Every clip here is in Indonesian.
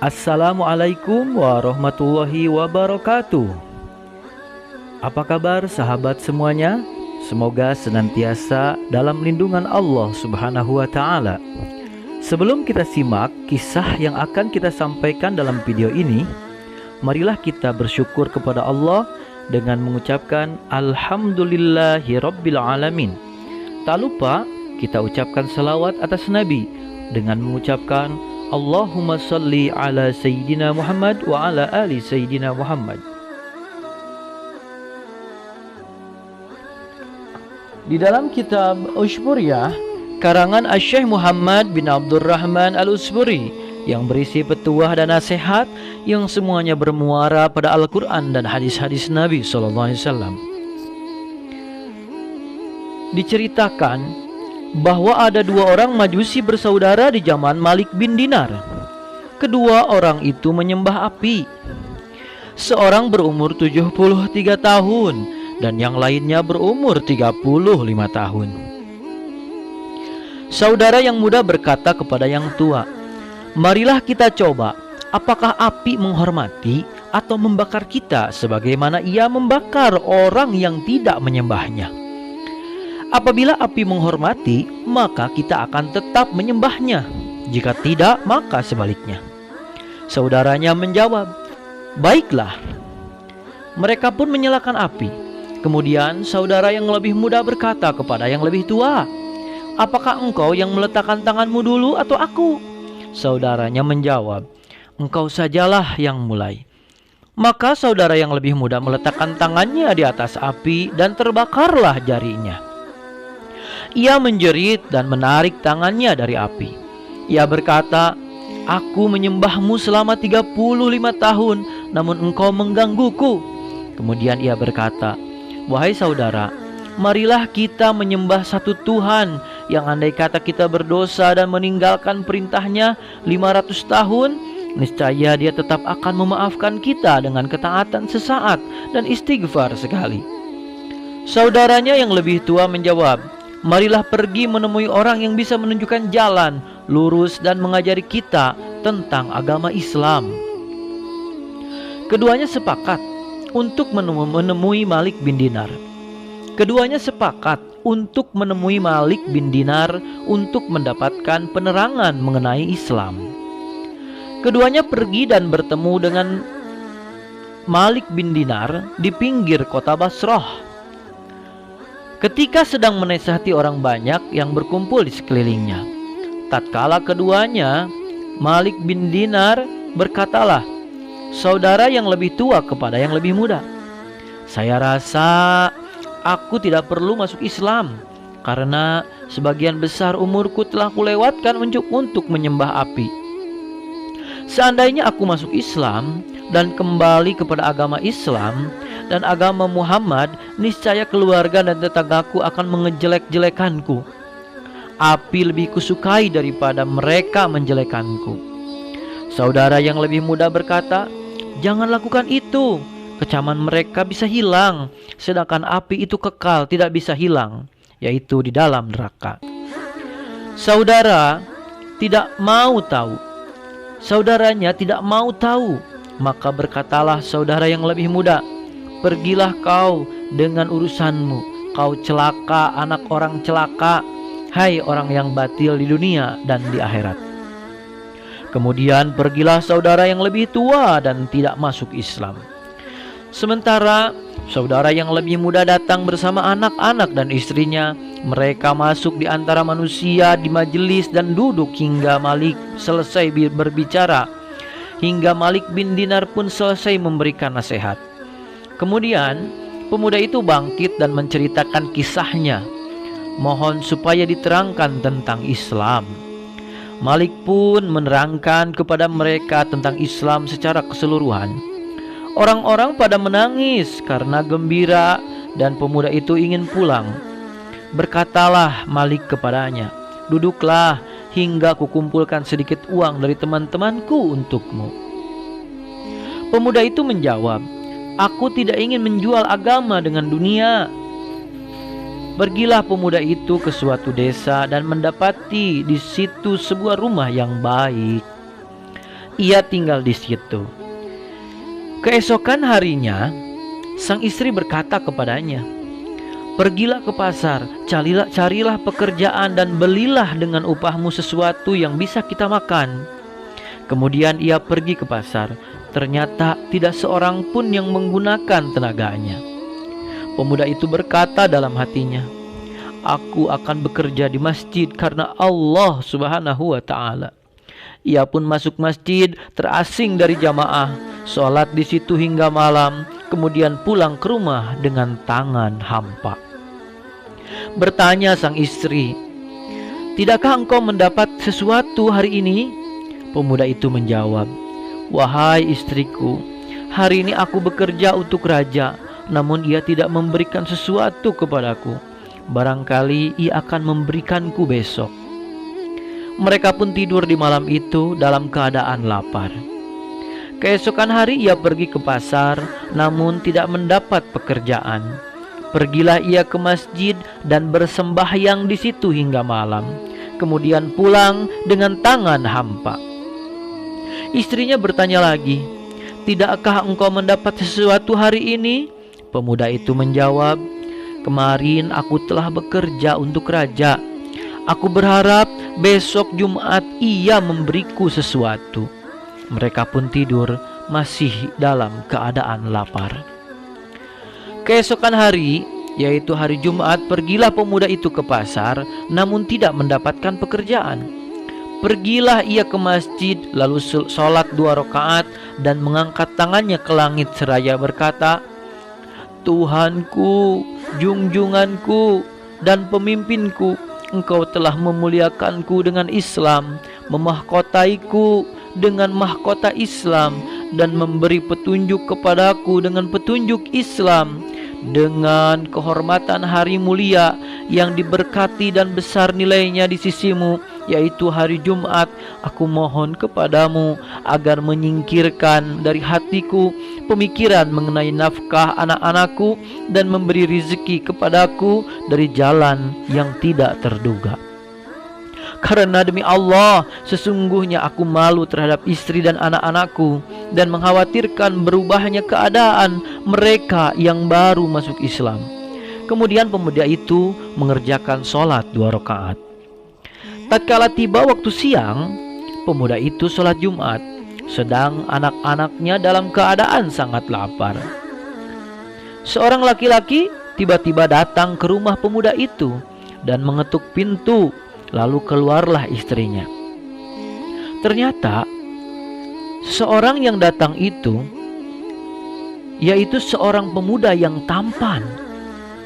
Assalamualaikum warahmatullahi wabarakatuh. Apa kabar sahabat semuanya? Semoga senantiasa dalam lindungan Allah Subhanahu wa Ta'ala. Sebelum kita simak kisah yang akan kita sampaikan dalam video ini, marilah kita bersyukur kepada Allah dengan mengucapkan Alhamdulillahi Rabbil Alamin. Tak lupa kita ucapkan salawat atas Nabi dengan mengucapkan Allahumma salli ala Sayyidina Muhammad wa ala ali Sayyidina Muhammad. Di dalam kitab Ushburiyah karangan Asy-Syaikh Muhammad bin Abdurrahman Al-Utsburi yang berisi petuah dan nasihat yang semuanya bermuara pada Al-Quran dan hadis-hadis Nabi SAW, diceritakan bahwa ada dua orang majusi bersaudara di zaman Malik bin Dinar. Kedua orang itu menyembah api. Seorang berumur 73 tahun dan yang lainnya berumur 35 tahun. Saudara yang muda berkata kepada yang tua, "Marilah kita coba, apakah api menghormati atau membakar kita sebagaimana ia membakar orang yang tidak menyembahnya? Apabila api menghormati, maka kita akan tetap menyembahnya. Jika tidak, maka sebaliknya." Saudaranya menjawab, "Baiklah." Mereka pun menyalakan api. Kemudian saudara yang lebih muda berkata kepada yang lebih tua, "Apakah engkau yang meletakkan tanganmu dulu atau aku?" Saudaranya menjawab, "Engkau sajalah yang mulai." Maka saudara yang lebih muda meletakkan tangannya di atas api dan terbakarlah jarinya. Ia menjerit dan menarik tangannya dari api. Ia berkata, "Aku menyembahmu selama 35 tahun, namun engkau menggangguku." Kemudian ia berkata, "Wahai saudara, marilah kita menyembah satu Tuhan yang andai kata kita berdosa dan meninggalkan perintahnya 500 tahun, niscaya dia tetap akan memaafkan kita dengan ketaatan sesaat dan istighfar sekali." Saudaranya yang lebih tua menjawab, "Marilah pergi menemui orang yang bisa menunjukkan jalan lurus dan mengajari kita tentang agama Islam." Keduanya sepakat untuk menemui Malik bin Dinar. Keduanya sepakat untuk menemui Malik bin Dinar untuk mendapatkan penerangan mengenai Islam. Keduanya pergi dan bertemu dengan Malik bin Dinar di pinggir kota Basrah. Ketika sedang menasihati orang banyak yang berkumpul di sekelilingnya, tatkala keduanya, Malik bin Dinar berkatalah, saudara yang lebih tua kepada yang lebih muda, "Saya rasa aku tidak perlu masuk Islam, karena sebagian besar umurku telah kulewatkan untuk menyembah api. Seandainya aku masuk Islam dan kembali kepada agama Islam dan agama Muhammad, niscaya keluarga dan tetanggaku akan mengejelek-jelekanku. Api lebih kusukai daripada mereka menjelekanku." Saudara yang lebih muda berkata, "Jangan lakukan itu. Kecaman mereka bisa hilang, sedangkan api itu kekal, tidak bisa hilang, yaitu di dalam neraka." Saudaranya tidak mau tahu. Maka berkatalah saudara yang lebih muda, "Pergilah kau dengan urusanmu. Kau celaka anak orang celaka, hai orang yang batil di dunia dan di akhirat." Kemudian pergilah saudara yang lebih tua dan tidak masuk Islam. Sementara saudara yang lebih muda datang bersama anak-anak dan istrinya. Mereka masuk di antara manusia di majelis dan duduk hingga Malik selesai berbicara, hingga Malik bin Dinar pun selesai memberikan nasihat. Kemudian pemuda itu bangkit dan menceritakan kisahnya, mohon supaya diterangkan tentang Islam. Malik pun menerangkan kepada mereka tentang Islam secara keseluruhan. Orang-orang pada menangis karena gembira dan pemuda itu ingin pulang. Berkatalah Malik kepadanya, "Duduklah hingga kukumpulkan sedikit uang dari teman-temanku untukmu." Pemuda itu menjawab, Aku tidak ingin menjual agama dengan dunia." Pergilah pemuda itu ke suatu desa dan mendapati di situ sebuah rumah yang baik. Ia tinggal di situ. Keesokan harinya, sang istri berkata kepadanya, "Pergilah ke pasar, carilah pekerjaan dan belilah dengan upahmu sesuatu yang bisa kita makan." Kemudian ia pergi ke pasar. Ternyata tidak seorang pun yang menggunakan tenaganya. Pemuda itu berkata dalam hatinya, "Aku akan bekerja di masjid karena Allah Subhanahu wa ta'ala." Ia pun masuk masjid, terasing dari jamaah, sholat di situ hingga malam, kemudian pulang ke rumah dengan tangan hampa. Bertanya sang istri, "Tidakkah engkau mendapat sesuatu hari ini?" Pemuda itu menjawab, "Wahai istriku, hari ini aku bekerja untuk raja, namun ia tidak memberikan sesuatu kepadaku. Barangkali ia akan memberikanku besok." Mereka pun tidur di malam itu dalam keadaan lapar. Keesokan hari ia pergi ke pasar, namun tidak mendapat pekerjaan. Pergilah ia ke masjid dan bersembahyang di situ hingga malam, kemudian pulang dengan tangan hampa. Istrinya bertanya lagi, "Tidakkah engkau mendapat sesuatu hari ini?" Pemuda itu menjawab, "Kemarin aku telah bekerja untuk raja. Aku berharap besok Jumat ia memberiku sesuatu." Mereka pun tidur masih dalam keadaan lapar. Keesokan hari, yaitu hari Jumat, pergilah pemuda itu ke pasar, namun tidak mendapatkan pekerjaan. Pergilah ia ke masjid, lalu sholat 2 rakaat dan mengangkat tangannya ke langit seraya berkata, "Tuhanku, junjunganku, dan pemimpinku, Engkau telah memuliakanku dengan Islam, memahkotaiku dengan mahkota Islam, dan memberi petunjuk kepadaku dengan petunjuk Islam. Dengan kehormatan hari mulia yang diberkati dan besar nilainya di sisimu, yaitu hari Jumat, aku mohon kepadamu agar menyingkirkan dari hatiku pemikiran mengenai nafkah anak-anakku dan memberi rizki kepadaku dari jalan yang tidak terduga. Karena demi Allah, sesungguhnya aku malu terhadap istri dan anak-anakku dan mengkhawatirkan berubahnya keadaan mereka yang baru masuk Islam." Kemudian pemuda itu mengerjakan sholat 2 rakaat. Tatkala tiba waktu siang, pemuda itu sholat Jumat, sedang anak-anaknya dalam keadaan sangat lapar. Seorang laki-laki tiba-tiba datang ke rumah pemuda itu dan mengetuk pintu. Lalu keluarlah istrinya. Ternyata seorang yang datang itu yaitu seorang pemuda yang tampan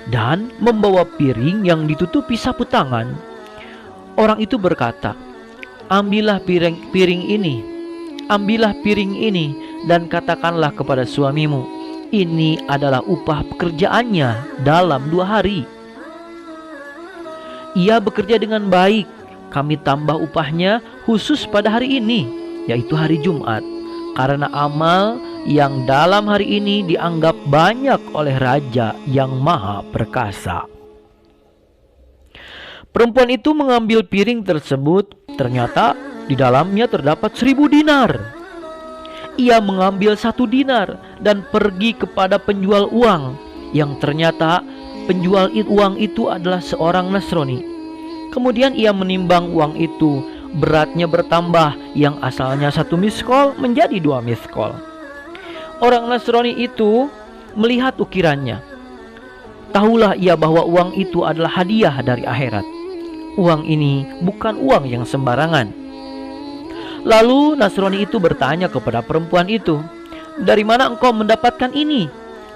dan membawa piring yang ditutupi sapu tangan. Orang itu berkata, "Ambillah piring ini, ambillah piring ini dan katakanlah kepada suamimu, ini adalah upah pekerjaannya dalam 2 hari. Ia bekerja dengan baik, kami tambah upahnya khusus pada hari ini, yaitu hari Jumat, karena amal yang dalam hari ini dianggap banyak oleh Raja yang Maha Perkasa." Perempuan itu mengambil piring tersebut, ternyata di dalamnya terdapat 1000 dinar. Ia mengambil 1 dinar dan pergi kepada penjual uang, yang ternyata penjual uang itu adalah seorang Nasrani. Kemudian ia menimbang uang itu, beratnya bertambah, yang asalnya 1 miskol menjadi 2 miskol. Orang Nasrani itu melihat ukirannya. Tahulah ia bahwa uang itu adalah hadiah dari akhirat. Uang ini bukan uang yang sembarangan. Lalu Nasrani itu bertanya kepada perempuan itu, "Dari mana engkau mendapatkan ini?"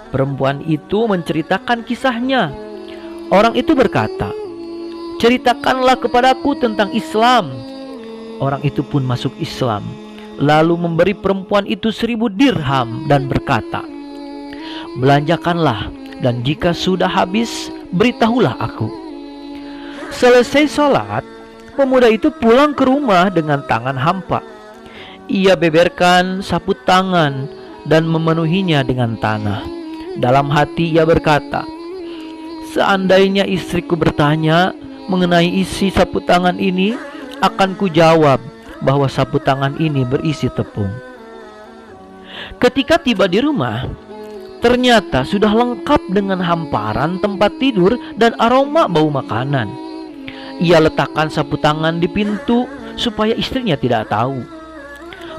Perempuan itu menceritakan kisahnya. Orang itu berkata, "Ceritakanlah kepadaku tentang Islam." Orang itu pun masuk Islam, lalu memberi perempuan itu 1000 dirham dan berkata, "Belanjakanlah, dan jika sudah habis, beritahulah aku." Selesai sholat, pemuda itu pulang ke rumah dengan tangan hampa. Ia beberkan sapu tangan dan memenuhinya dengan tanah. Dalam hati ia berkata, seandainya istriku bertanya mengenai isi sapu tangan ini, akan kujawab bahwa sapu tangan ini berisi tepung. Ketika tiba di rumah, ternyata sudah lengkap dengan hamparan tempat tidur dan aroma bau makanan. Ia letakkan sapu tangan di pintu supaya istrinya tidak tahu.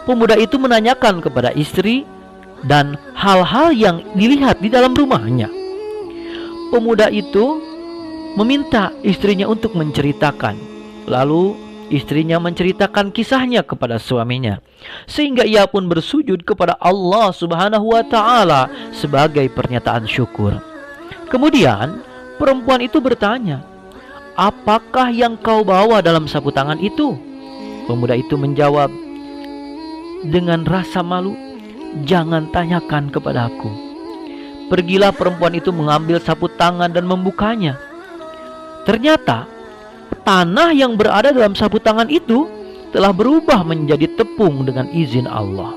Pemuda itu menanyakan kepada istri dan hal-hal yang dilihat di dalam rumahnya. Pemuda itu meminta istrinya untuk menceritakan. Lalu istrinya menceritakan kisahnya kepada suaminya, sehingga ia pun bersujud kepada Allah Subhanahu wa Ta'ala sebagai pernyataan syukur. Kemudian perempuan itu bertanya, apakah yang kau bawa dalam sapu tangan itu? Pemuda itu menjawab dengan rasa malu, jangan tanyakan kepadaku. Pergilah perempuan itu mengambil sapu tangan dan membukanya. Ternyata tanah yang berada dalam sapu tangan itu telah berubah menjadi tepung dengan izin Allah.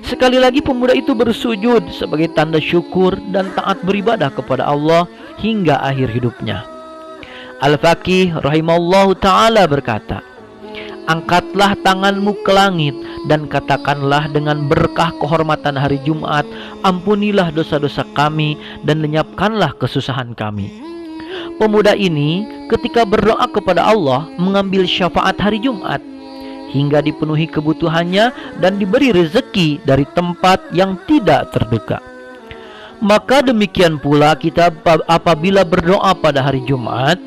Sekali lagi pemuda itu bersujud sebagai tanda syukur dan taat beribadah kepada Allah hingga akhir hidupnya. Al-Faqih rahimallahu ta'ala berkata, angkatlah tanganmu ke langit dan katakanlah dengan berkah kehormatan hari Jumat, ampunilah dosa-dosa kami dan lenyapkanlah kesusahan kami. Pemuda ini ketika berdoa kepada Allah mengambil syafaat hari Jumat hingga dipenuhi kebutuhannya dan diberi rezeki dari tempat yang tidak terduga. Maka demikian pula kita apabila berdoa pada hari Jumat,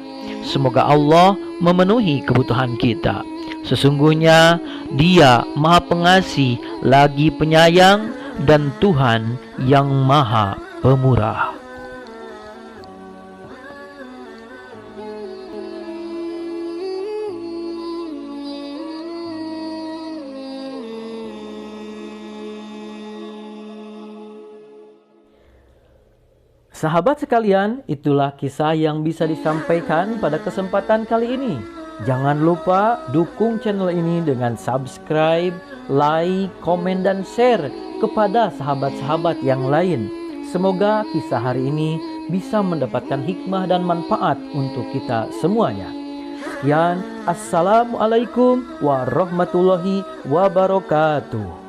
semoga Allah memenuhi kebutuhan kita. Sesungguhnya Dia Maha Pengasih lagi Penyayang dan Tuhan yang Maha Pemurah. Sahabat sekalian, itulah kisah yang bisa disampaikan pada kesempatan kali ini. Jangan lupa dukung channel ini dengan subscribe, like, komen, dan share kepada sahabat-sahabat yang lain. Semoga kisah hari ini bisa mendapatkan hikmah dan manfaat untuk kita semuanya. Sekian, Assalamualaikum warahmatullahi wabarakatuh.